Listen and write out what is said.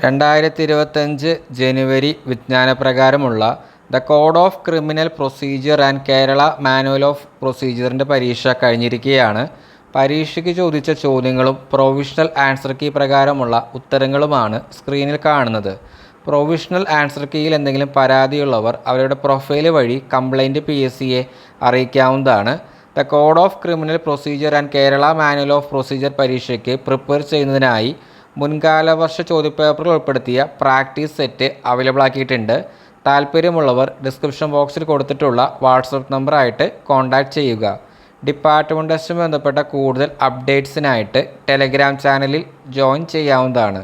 2025 ജനുവരി വിജ്ഞാനപ്രകാരമുള്ള the code of criminal procedure and Kerala manual of പ്രൊസീജിയറിൻ്റെ പരീക്ഷ കഴിഞ്ഞിരിക്കുകയാണ്. പരീക്ഷയ്ക്ക് ചോദിച്ച ചോദ്യങ്ങളും പ്രൊവിഷണൽ ആൻസർ കീ പ്രകാരമുള്ള ഉത്തരങ്ങളുമാണ് സ്ക്രീനിൽ കാണുന്നത്. പ്രൊവിഷണൽ ആൻസർ കീയിൽ എന്തെങ്കിലും പരാതിയുള്ളവർ അവരുടെ പ്രൊഫൈൽ വഴി കംപ്ലൈൻറ്റ് PSCയെ അറിയിക്കാവുന്നതാണ്. The code of criminal procedure and Kerala manual of procedure പരീക്ഷയ്ക്ക് പ്രിപ്പയർ ചെയ്യുന്നതിനായി മുൻകാല വർഷ ചോദ്യപേപ്പറിൽ ഉൾപ്പെടുത്തിയ പ്രാക്ടീസ് സെറ്റ് അവൈലബിൾ ആക്കിയിട്ടുണ്ട്. താല്പര്യമുള്ളവർ ഡിസ്ക്രിപ്ഷൻ ബോക്സിൽ കൊടുത്തിട്ടുള്ള വാട്സപ്പ് നമ്പറായിട്ട് കോൺടാക്റ്റ് ചെയ്യുക. ഡിപ്പാർട്ട്മെൻറ്റ് ടെസ്റ്റുമായി ബന്ധപ്പെട്ട കൂടുതൽ അപ്ഡേറ്റ്സിനായിട്ട് ടെലഗ്രാം ചാനലിൽ ജോയിൻ ചെയ്യാവുന്നതാണ്.